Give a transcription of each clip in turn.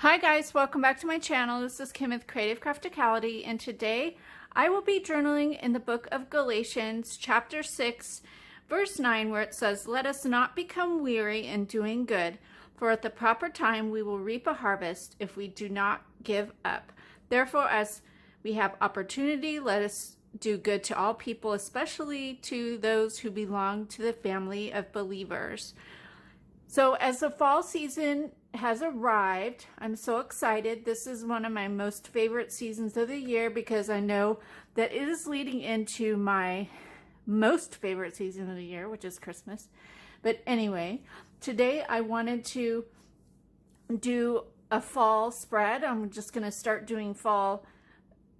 Hi guys, welcome back to my channel. This is Kim with Creative Crafticality, and today I will be journaling in the book of Galatians, chapter 6, verse 9, where it says, "Let us not become weary in doing good, for at the proper time we will reap a harvest if we do not give up. Therefore, as we have opportunity, let us do good to all people, especially to those who belong to the family of believers." So as the fall season has arrived, I'm so excited. This is one of my most favorite seasons of the year because I know that it is leading into my most favorite season of the year, which is Christmas. But anyway, today I wanted to do a fall spread. I'm just going to start doing fall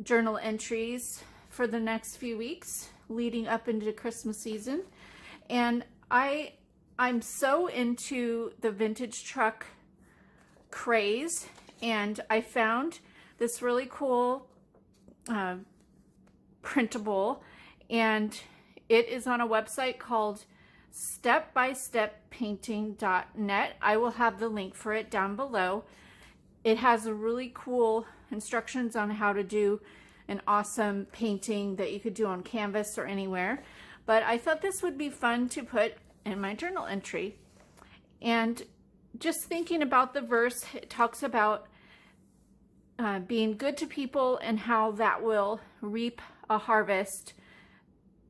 journal entries for the next few weeks leading up into the Christmas season. And I'm so into the vintage truck craze, and I found this really cool printable, and it is on a website called stepbysteppainting.net. I will have the link for it down below. It has a really cool instructions on how to do an awesome painting that you could do on canvas or anywhere, but I thought this would be fun to put in my journal entry. And just thinking about the verse, it talks about being good to people and how that will reap a harvest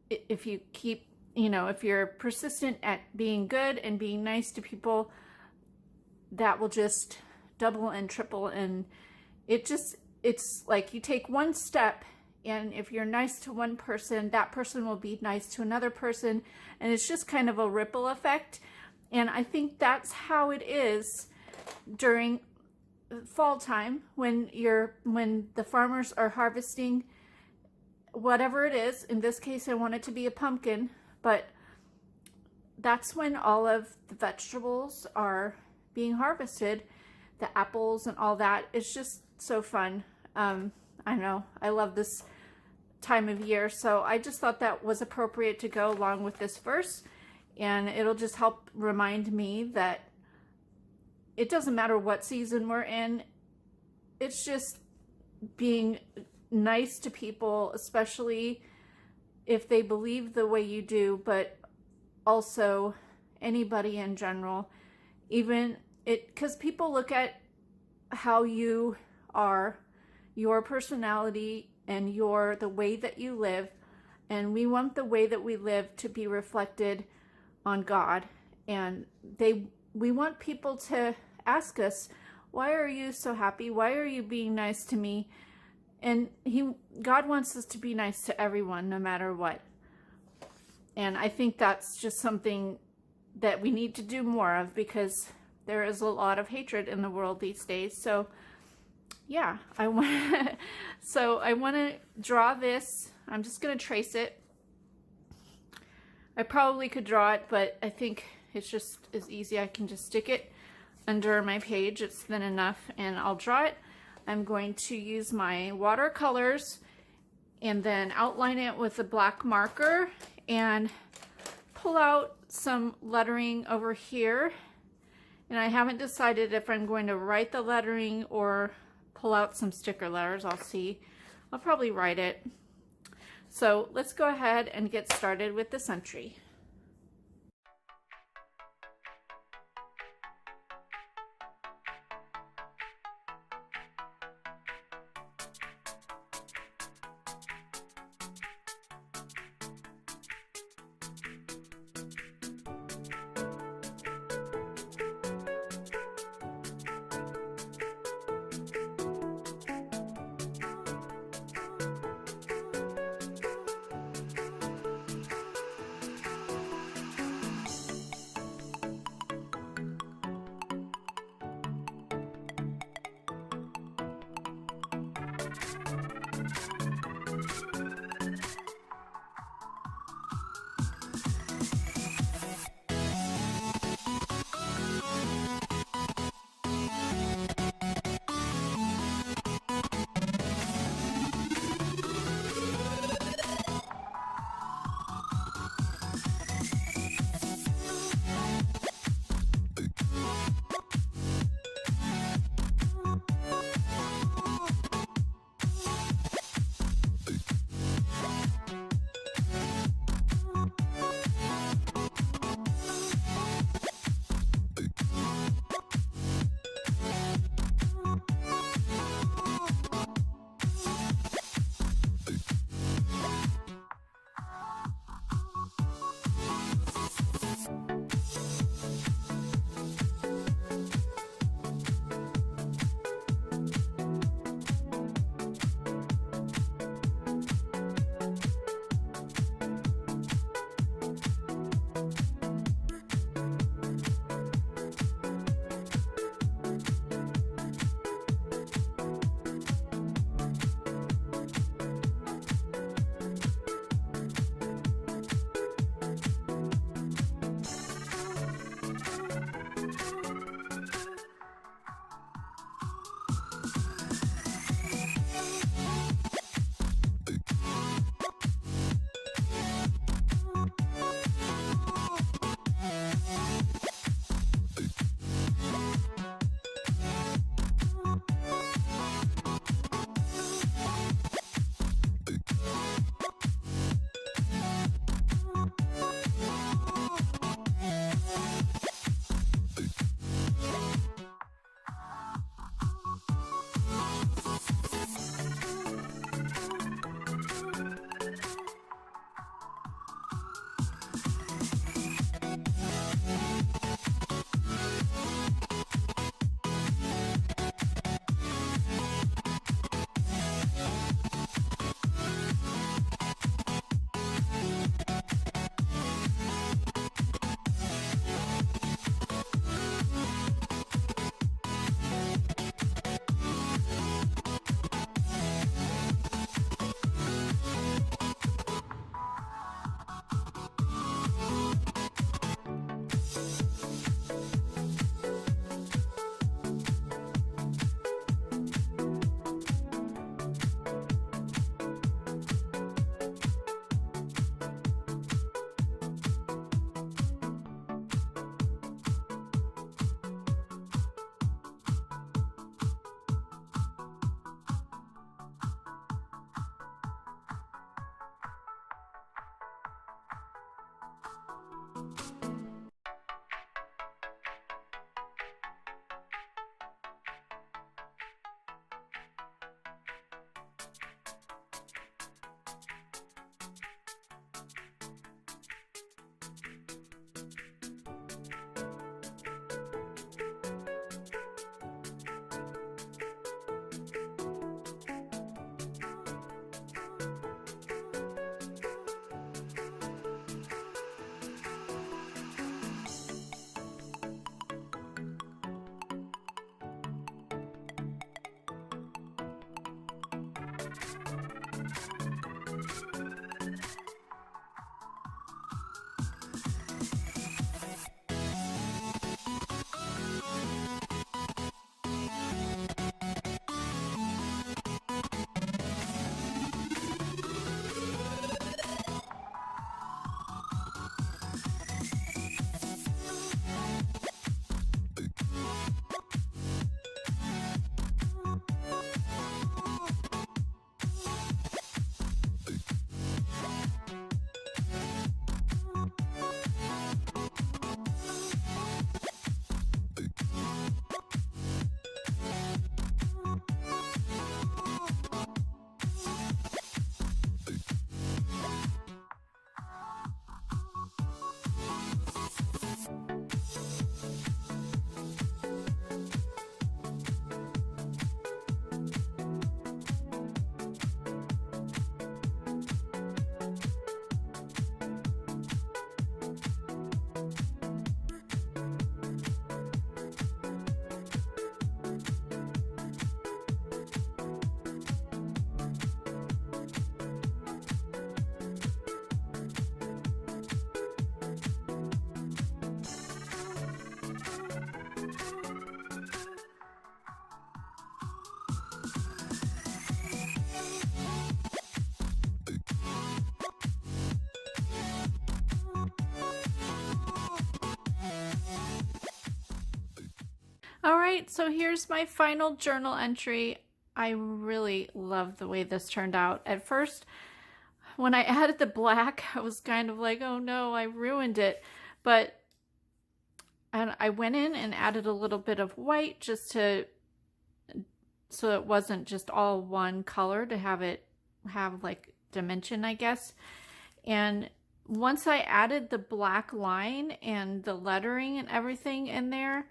if you keep, if you're persistent at being good and being nice to people, that will just double and triple. And it's like you take one step, and if you're nice to one person, that person will be nice to another person, and it's just kind of a ripple effect. And I think that's how it is during fall time when the farmers are harvesting whatever it is. In this case, I want it to be a pumpkin, but that's when all of the vegetables are being harvested, the apples and all that. It's just so fun. I know, I love this time of year, so I just thought that was appropriate to go along with this verse. And it'll just help remind me that it doesn't matter what season we're in. It's just being nice to people, especially if they believe the way you do, but also anybody in general. Because people look at how you are, your personality, and the way that you live. And we want the way that we live to be reflected on God, and we want people to ask us, why are you so happy? Why are you being nice to me? And God wants us to be nice to everyone, no matter what. And I think that's just something that we need to do more of, because there is a lot of hatred in the world these days. So yeah, I want to draw this. I'm just going to trace it. I probably could draw it, but I think it's just as easy. I can just stick it under my page. It's thin enough, and I'll draw it. I'm going to use my watercolors and then outline it with a black marker and pull out some lettering over here. And I haven't decided if I'm going to write the lettering or pull out some sticker letters. I'll see. I'll probably write it. So let's go ahead and get started with this entry. All right, so here's my final journal entry. I really love the way this turned out. At first, when I added the black, I was kind of like, oh no, I ruined it. But and I went in and added a little bit of white just to, so it wasn't just all one color, to have it have like dimension, I guess. And once I added the black line and the lettering and everything in there,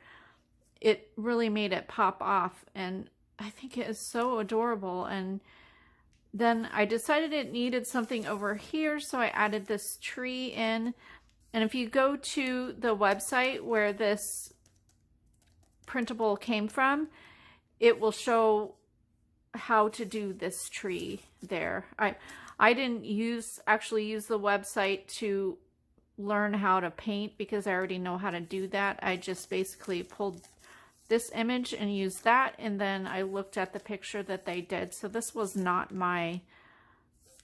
it really made it pop off, and I think it is so adorable. And then I decided it needed something over here, so I added this tree in. And if you go to the website where this printable came from, it will show how to do this tree there. I didn't actually use the website to learn how to paint because I already know how to do that. I just basically pulled this image and used that, and then I looked at the picture that they did. So this was not my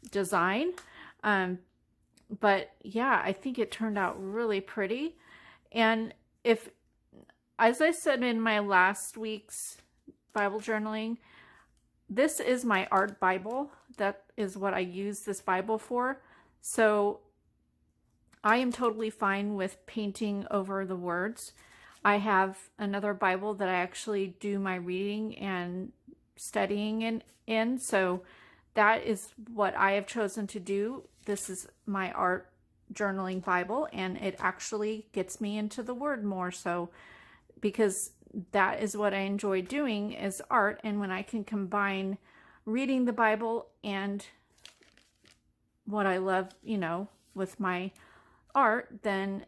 design. But yeah, I think it turned out really pretty. And if, as I said in my last week's Bible journaling, this is my art Bible. That is what I use this Bible for. So I am totally fine with painting over the words. I have another Bible that I actually do my reading and studying in. So that is what I have chosen to do. This is my art journaling Bible, and it actually gets me into the Word more. So because that is what I enjoy doing, is art. And when I can combine reading the Bible and what I love, you know, with my art, then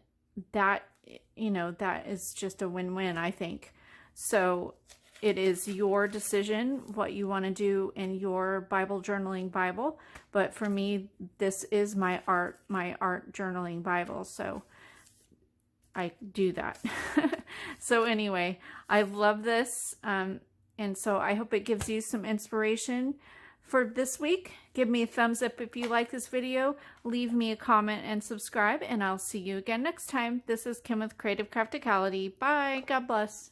that, you know, that is just a win-win, I think. So it is your decision what you want to do in your Bible journaling Bible. But for me, this is my art journaling Bible. So I do that. So anyway, I love this. And so I hope it gives you some inspiration for this week. Give me a thumbs up if you like this video. Leave me a comment and subscribe, and I'll see you again next time. This is Kim with Creative Crafticality. Bye. God bless.